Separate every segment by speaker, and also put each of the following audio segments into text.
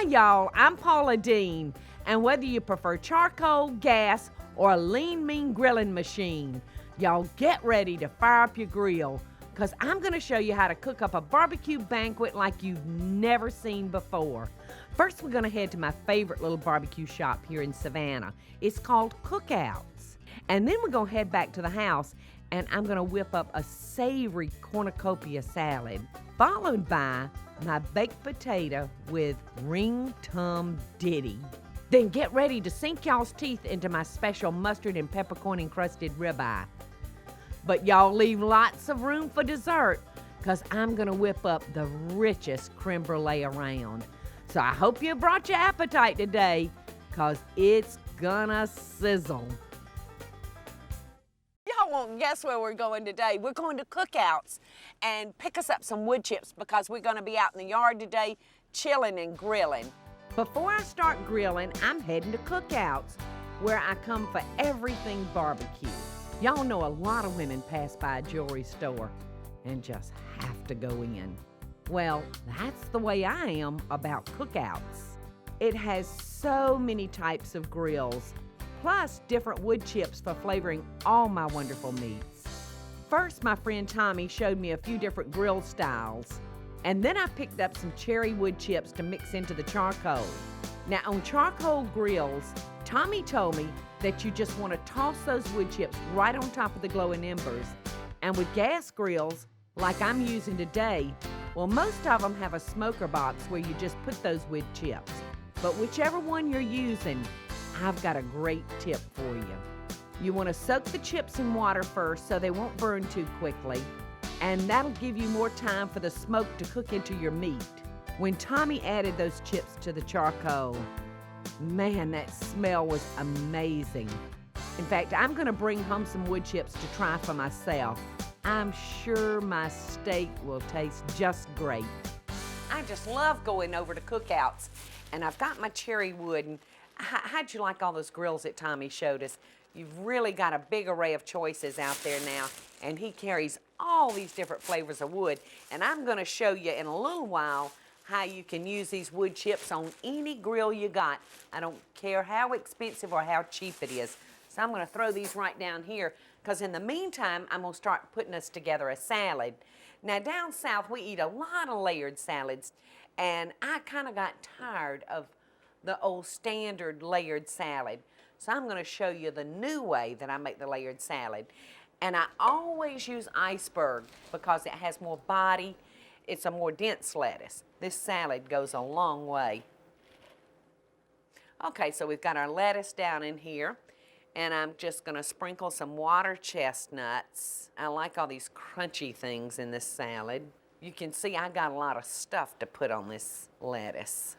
Speaker 1: Hi, y'all. I'm Paula Deen, and whether you prefer charcoal, gas, or a lean, mean grilling machine, y'all get ready to fire up your grill, because I'm going to show you how to cook up a barbecue banquet like you've never seen before. First, we're going to head to my favorite little barbecue shop here in Savannah. It's called Cookouts. And then we're going to head back to the house, and I'm going to whip up a savory cornucopia salad, followed by my baked potato with ring tum ditty. Then get ready to sink y'all's teeth into my special mustard and peppercorn encrusted ribeye. But y'all leave lots of room for dessert, because I'm going to whip up the richest creme brulee around. So I hope you brought your appetite today, because it's gonna sizzle. Y'all won't guess where we're going today. We're going to Cookouts and pick us up some wood chips, because we're going to be out in the yard today chilling and grilling. Before I start grilling, I'm heading to Cookouts, where I come for everything barbecue. Y'all know a lot of women pass by a jewelry store and just have to go in. Well, that's the way I am about Cookouts. It has so many types of grills, plus different wood chips for flavoring all my wonderful meats. First, my friend Tommy showed me a few different grill styles, and then I picked up some cherry wood chips to mix into the charcoal. Now, on charcoal grills, Tommy told me that you just want to toss those wood chips right on top of the glowing embers. And with gas grills, like I'm using today, well, most of them have a smoker box where you just put those wood chips. But whichever one you're using, I've got a great tip for you. You want to soak the chips in water first so they won't burn too quickly, and that'll give you more time for the smoke to cook into your meat. When Tommy added those chips to the charcoal, man, that smell was amazing. In fact, I'm going to bring home some wood chips to try for myself. I'm sure my steak will taste just great. I just love going over to Cookouts, and I've got my cherry wood. And how'd you like all those grills that Tommy showed us? You've really got a big array of choices out there now, and he carries all these different flavors of wood. And I'm going to show you in a little while how you can use these wood chips on any grill you got. I don't care how expensive or how cheap it is. So I'm going to throw these right down here, because in the meantime, I'm going to start putting us together a salad. Now, down south, we eat a lot of layered salads, and I kind of got tired of the old standard layered salad. So I'm going to show you the new way that I make the layered salad. And I always use iceberg because it has more body. It's a more dense lettuce. This salad goes a long way. Okay, so we've got our lettuce down in here, and I'm just going to sprinkle some water chestnuts. I like all these crunchy things in this salad. You can see I got a lot of stuff to put on this lettuce.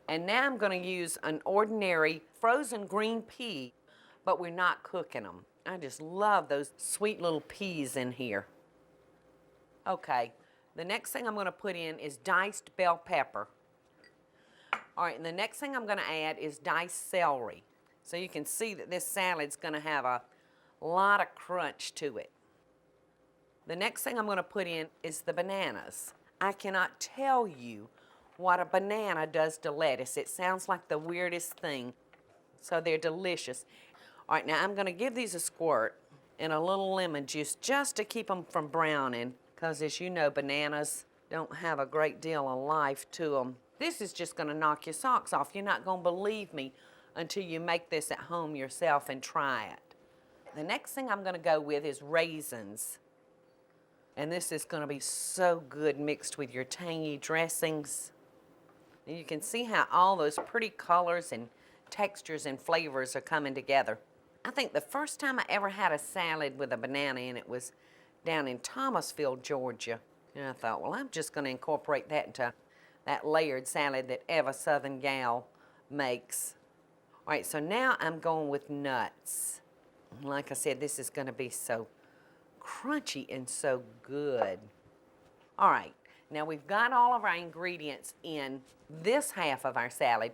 Speaker 1: And now I'm going to use an ordinary frozen green pea, but we're not cooking them. I just love those sweet little peas in here. Okay, the next thing I'm going to put in is diced bell pepper. All right, and the next thing I'm going to add is diced celery. So you can see that this salad's going to have a lot of crunch to it. The next thing I'm going to put in is the bananas. I cannot tell you what a banana does to lettuce. It sounds like the weirdest thing. So they're delicious. All right, now I'm going to give these a squirt in a little lemon juice just to keep them from browning, because as you know, bananas don't have a great deal of life to them. This is just going to knock your socks off. You're not going to believe me until you make this at home yourself and try it. The next thing I'm going to go with is raisins. And this is going to be so good mixed with your tangy dressings. And you can see how all those pretty colors and textures and flavors are coming together. I think the first time I ever had a salad with a banana in it was down in Thomasville, Georgia. And I thought, well, I'm just going to incorporate that into that layered salad that every Southern gal makes. All right, so now I'm going with nuts. Like I said, this is going to be so crunchy and so good. All right, now we've got all of our ingredients in this half of our salad.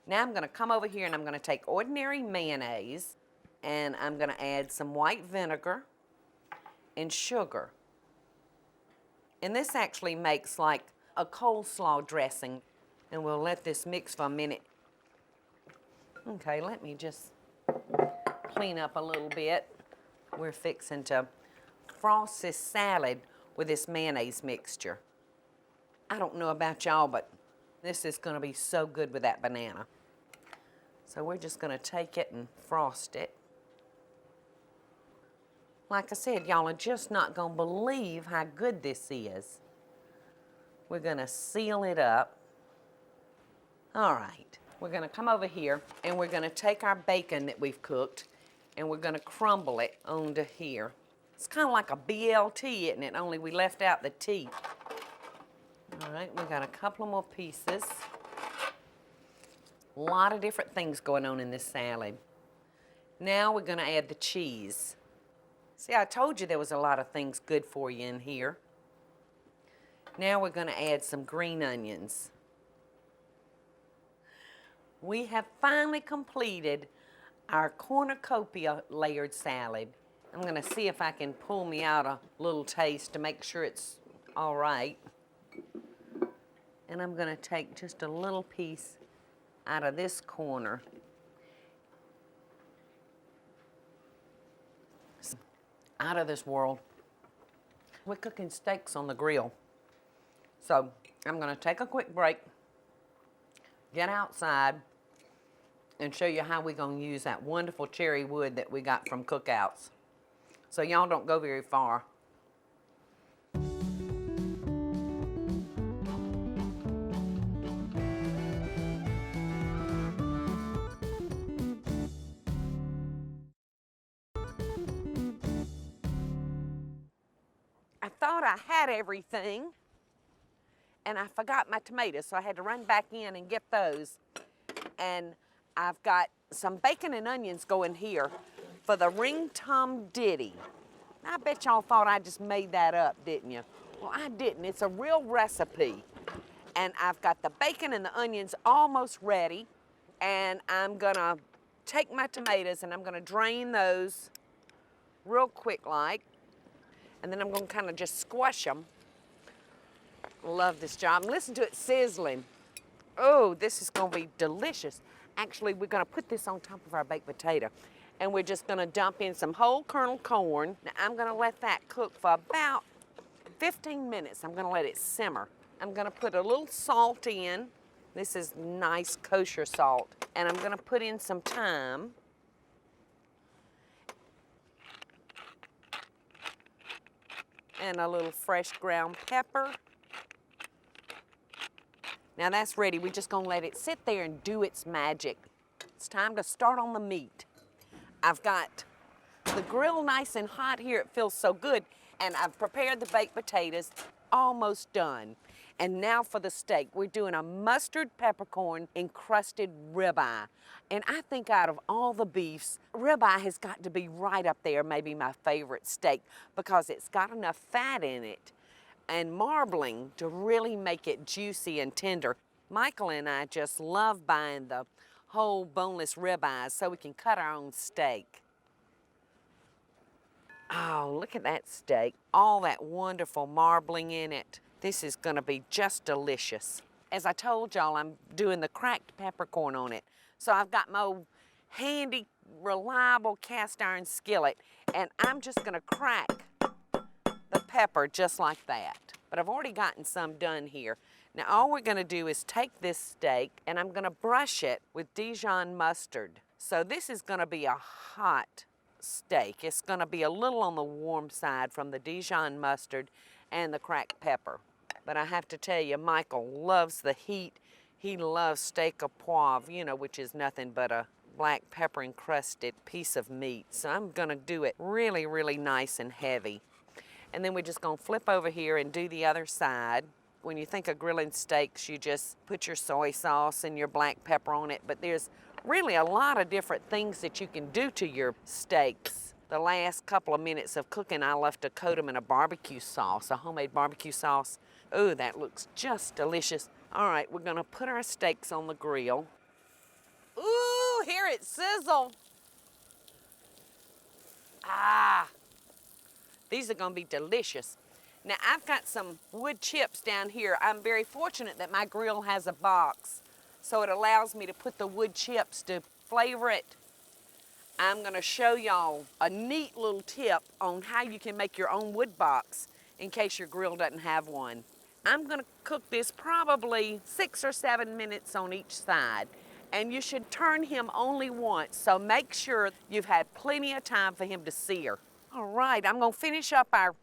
Speaker 1: Now I'm going to come over here and I'm going to take ordinary mayonnaise, and I'm going to add some white vinegar and sugar. And this actually makes like a coleslaw dressing. And we'll let this mix for a minute. Okay, let me just clean up a little bit. We're fixing to frost this salad with this mayonnaise mixture. I don't know about y'all, but this is gonna be so good with that banana. So we're just gonna take it and frost it. Like I said, y'all are just not gonna believe how good this is. We're gonna seal it up. All right, we're gonna come over here and we're gonna take our bacon that we've cooked and we're gonna crumble it onto here. It's kind of like a BLT, isn't it? Only we left out the T. All right, we got a couple more pieces. A lot of different things going on in this salad. Now we're gonna add the cheese. See, I told you there was a lot of things good for you in here. Now we're gonna add some green onions. We have finally completed our cornucopia layered salad. I'm gonna see if I can pull me out a little taste to make sure it's all right. And I'm gonna take just a little piece out of this corner. Out of this world. We're cooking steaks on the grill. So I'm gonna take a quick break, get outside, and show you how we're gonna use that wonderful cherry wood that we got from Cookouts. So y'all don't go very far. I thought I had everything, and I forgot my tomatoes, so I had to run back in and get those. And I've got some bacon and onions going here for the ring tom ditty. I bet y'all thought I just made that up, didn't you? Well, I didn't. It's a real recipe. And I've got the bacon and the onions almost ready, and I'm gonna take my tomatoes and I'm gonna drain those real quick like, and then I'm gonna kind of just squash them. Love this job. Listen to it sizzling. Oh, this is gonna be delicious. Actually, we're gonna put this on top of our baked potato, and we're just gonna dump in some whole kernel corn. Now, I'm gonna let that cook for about 15 minutes. I'm gonna let it simmer. I'm gonna put a little salt in. This is nice kosher salt. And I'm gonna put in some thyme. And a little fresh ground pepper. Now that's ready. We're just gonna let it sit there and do its magic. It's time to start on the meat. I've got the grill nice and hot here. It feels so good. And I've prepared the baked potatoes, almost done. And now for the steak. We're doing a mustard peppercorn encrusted ribeye. And I think out of all the beefs, ribeye has got to be right up there, maybe my favorite steak, because it's got enough fat in it and marbling to really make it juicy and tender. Michael and I just love buying the whole boneless ribeyes so we can cut our own steak. Oh, look at that steak. All that wonderful marbling in it. This is gonna be just delicious. As I told y'all, I'm doing the cracked peppercorn on it. So I've got my old handy, reliable cast iron skillet, and I'm just gonna crack the pepper just like that. But I've already gotten some done here. Now all we're gonna do is take this steak and I'm gonna brush it with Dijon mustard. So this is gonna be a hot steak. It's gonna be a little on the warm side from the Dijon mustard and the cracked pepper. But I have to tell you, Michael loves the heat. He loves steak au poivre, you know, which is nothing but a black pepper encrusted piece of meat. So I'm gonna do it really, really nice and heavy. And then we're just gonna flip over here and do the other side. When you think of grilling steaks, you just put your soy sauce and your black pepper on it, but there's really a lot of different things that you can do to your steaks. The last couple of minutes of cooking, I love to coat them in a barbecue sauce, a homemade barbecue sauce. Oh, that looks just delicious. All right, we're gonna put our steaks on the grill. Ooh, hear it sizzle. Ah. These are gonna be delicious. Now I've got some wood chips down here. I'm very fortunate that my grill has a box, so it allows me to put the wood chips to flavor it. I'm gonna show y'all a neat little tip on how you can make your own wood box in case your grill doesn't have one. I'm gonna cook this probably 6 or 7 minutes on each side, and you should turn him only once, so make sure you've had plenty of time for him to sear. All right, I'm gonna finish up our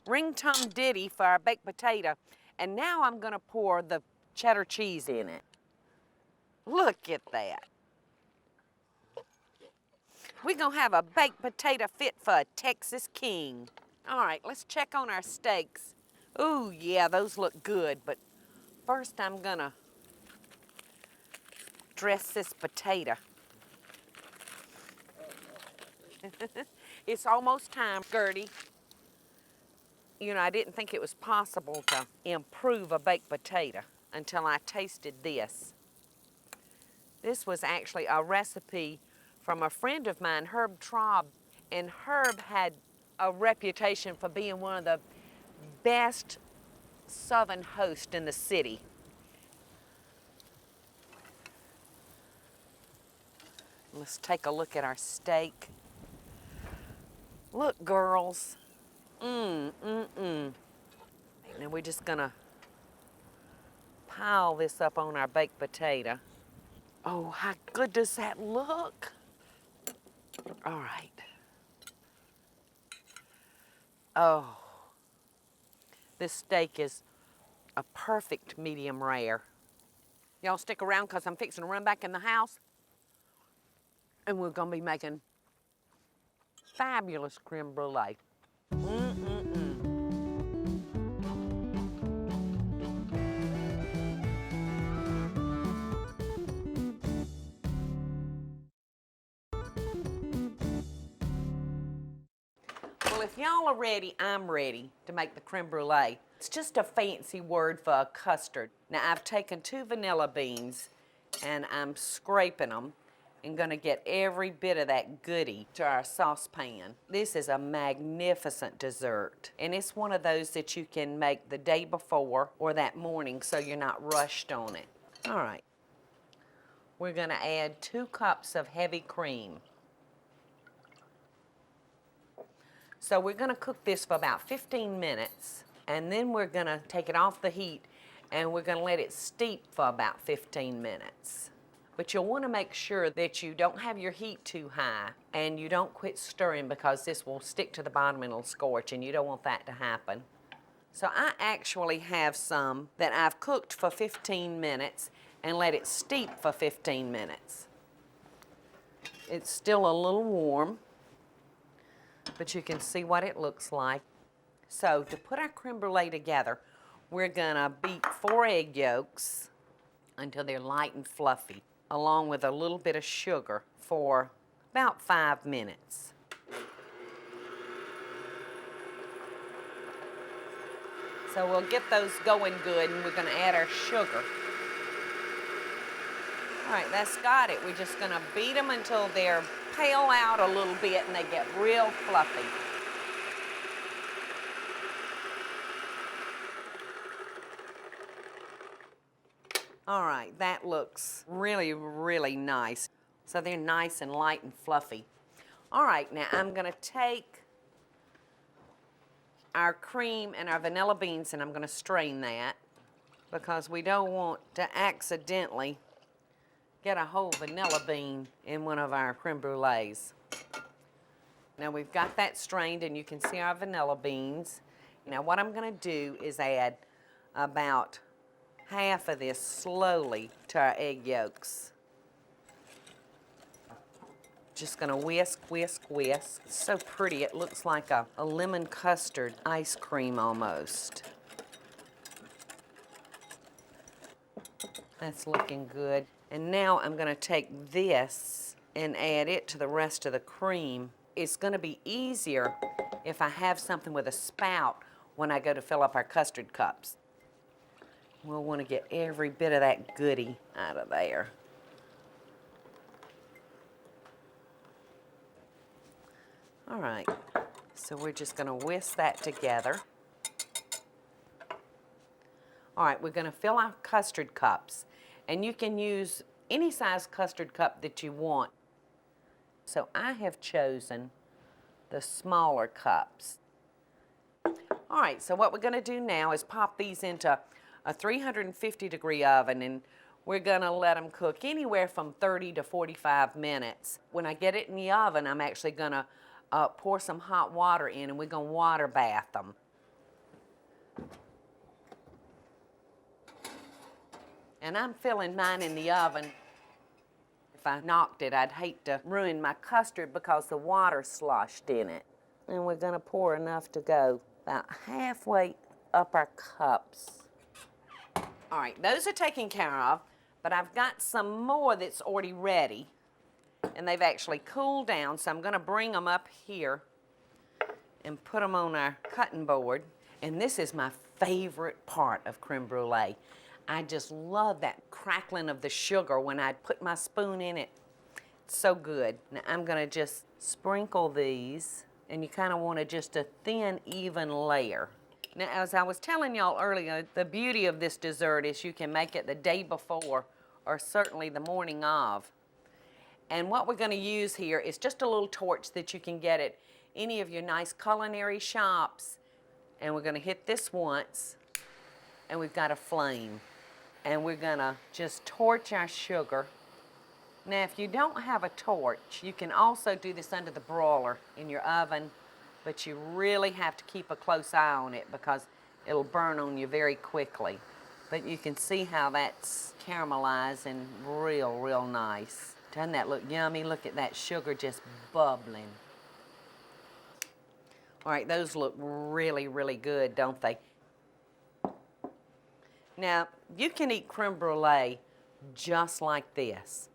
Speaker 1: ring-tongue ditty for our baked potato, and now I'm gonna pour the cheddar cheese in it. Look at that. We're gonna have a baked potato fit for a Texas king. All right, let's check on our steaks. Ooh, yeah, those look good, but first I'm gonna dress this potato. It's almost time, Gertie. You know, I didn't think it was possible to improve a baked potato until I tasted this. This was actually a recipe from a friend of mine, Herb Traub, and Herb had a reputation for being one of the best Southern hosts in the city. Let's take a look at our steak. Look, girls. Now we're just gonna pile this up on our baked potato. Oh, how good does that look? All right. Oh, this steak is a perfect medium rare. Y'all stick around because I'm fixing to run back in the house and we're gonna be making fabulous creme brulee. Well, if y'all are ready, I'm ready to make the creme brulee. It's just a fancy word for a custard. Now, I've taken 2 vanilla beans and I'm scraping them and gonna get every bit of that goodie to our saucepan. This is a magnificent dessert, and it's one of those that you can make the day before or that morning so you're not rushed on it. All right, we're gonna add 2 cups of heavy cream. So we're gonna cook this for about 15 minutes, and then we're gonna take it off the heat and we're gonna let it steep for about 15 minutes. But you'll wanna make sure that you don't have your heat too high and you don't quit stirring because this will stick to the bottom and it'll scorch, and you don't want that to happen. So I actually have some that I've cooked for 15 minutes and let it steep for 15 minutes. It's still a little warm, but you can see what it looks like. So to put our creme brulee together, we're gonna beat 4 egg yolks until they're light and fluffy, along with a little bit of sugar for about 5 minutes. So we'll get those going good, and we're gonna add our sugar. All right, that's got it. We're just gonna beat them until they're pale out a little bit and they get real fluffy. All right, that looks really, really nice. So they're nice and light and fluffy. All right, now I'm gonna take our cream and our vanilla beans and I'm gonna strain that because we don't want to accidentally get a whole vanilla bean in one of our creme brulees. Now we've got that strained and you can see our vanilla beans. Now what I'm gonna do is add about half of this slowly to our egg yolks. Just gonna whisk, whisk, whisk. It's so pretty, it looks like a lemon custard ice cream almost. That's looking good. And now I'm gonna take this and add it to the rest of the cream. It's gonna be easier if I have something with a spout when I go to fill up our custard cups. We'll wanna get every bit of that goodie out of there. All right, so we're just gonna whisk that together. All right, we're gonna fill our custard cups, and you can use any size custard cup that you want. So I have chosen the smaller cups. All right, so what we're gonna do now is pop these into a 350-degree oven, and we're gonna let them cook anywhere from 30 to 45 minutes. When I get it in the oven, I'm actually gonna pour some hot water in, and we're gonna water bath them. And I'm filling mine in the oven. If I knocked it, I'd hate to ruin my custard because the water sloshed in it. And we're gonna pour enough to go about halfway up our cups. All right, those are taken care of, but I've got some more that's already ready, and they've actually cooled down, so I'm gonna bring them up here and put them on our cutting board. And this is my favorite part of creme brulee. I just love that crackling of the sugar when I put my spoon in it. It's so good. Now I'm gonna just sprinkle these, and you kind of want just a thin, even layer. Now, as I was telling y'all earlier, the beauty of this dessert is you can make it the day before or certainly the morning of. And what we're gonna use here is just a little torch that you can get at any of your nice culinary shops. And we're gonna hit this once, and we've got a flame. And we're gonna just torch our sugar. Now, if you don't have a torch, you can also do this under the broiler in your oven, but you really have to keep a close eye on it because it'll burn on you very quickly. But you can see how that's caramelizing real nice. Doesn't that look yummy? Look at that sugar just bubbling. All right, those look really good, don't they? Now, you can eat creme brulee just like this,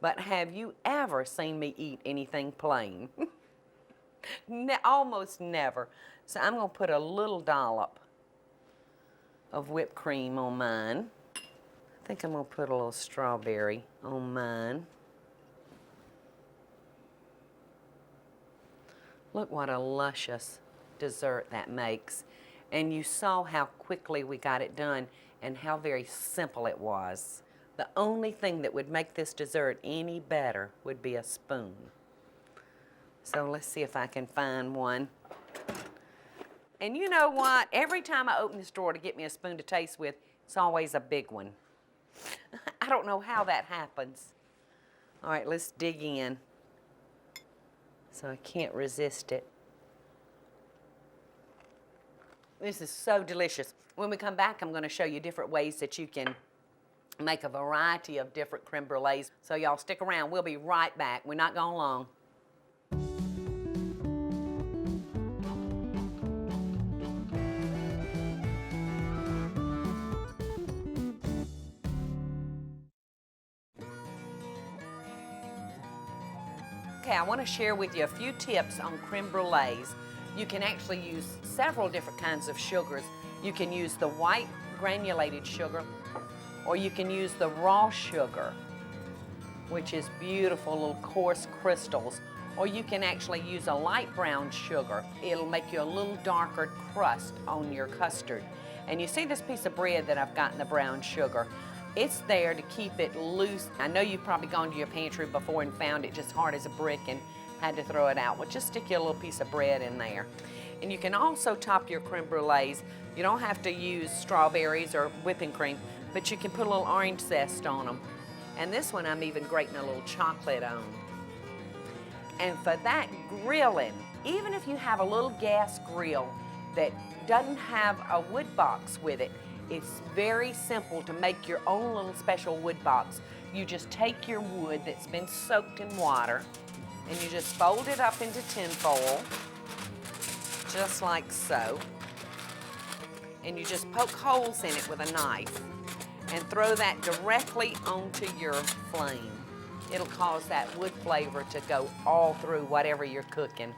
Speaker 1: but have you ever seen me eat anything plain? Almost never. So I'm gonna put a little dollop of whipped cream on mine. I think I'm gonna put a little strawberry on mine. Look what a luscious dessert that makes. And you saw how quickly we got it done and how very simple it was. The only thing that would make this dessert any better would be a spoon. So let's see if I can find one. And you know what? Every time I open this drawer to get me a spoon to taste with, it's always a big one. I don't know how that happens. All right, let's dig in. So I can't resist it. This is so delicious. When we come back, I'm going to show you different ways that you can make a variety of different creme brulees. So y'all stick around. We'll be right back. We're not going long. Okay, I want to share with you a few tips on creme brulees. You can actually use several different kinds of sugars. You can use the white granulated sugar, or you can use the raw sugar, which is beautiful little coarse crystals, or you can actually use a light brown sugar. It'll make you a little darker crust on your custard. And you see this piece of bread that I've got in the brown sugar. It's there to keep it loose. I know you've probably gone to your pantry before and found it just hard as a brick and had to throw it out. Well, just stick you a little piece of bread in there. And you can also top your creme brulees. You don't have to use strawberries or whipping cream, but you can put a little orange zest on them. And this one I'm even grating a little chocolate on. And for that grilling, even if you have a little gas grill that doesn't have a wood box with it, it's very simple to make your own little special wood box. You just take your wood that's been soaked in water, and you just fold it up into tin foil, just like so. And you just poke holes in it with a knife and throw that directly onto your flame. It'll cause that wood flavor to go all through whatever you're cooking.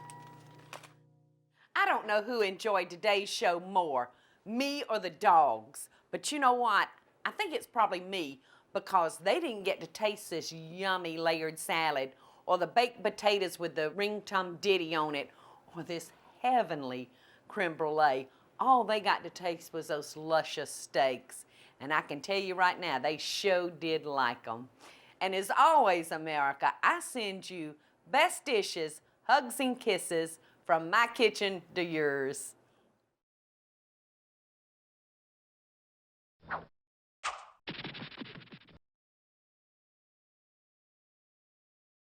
Speaker 1: I don't know who enjoyed today's show more, me or the dogs. But you know what? I think it's probably me, because they didn't get to taste this yummy layered salad or the baked potatoes with the ring tum ditty on it or this heavenly creme brulee. All they got to taste was those luscious steaks. And I can tell you right now, they sure did like them. And as always, America, I send you best dishes, hugs and kisses from my kitchen to yours.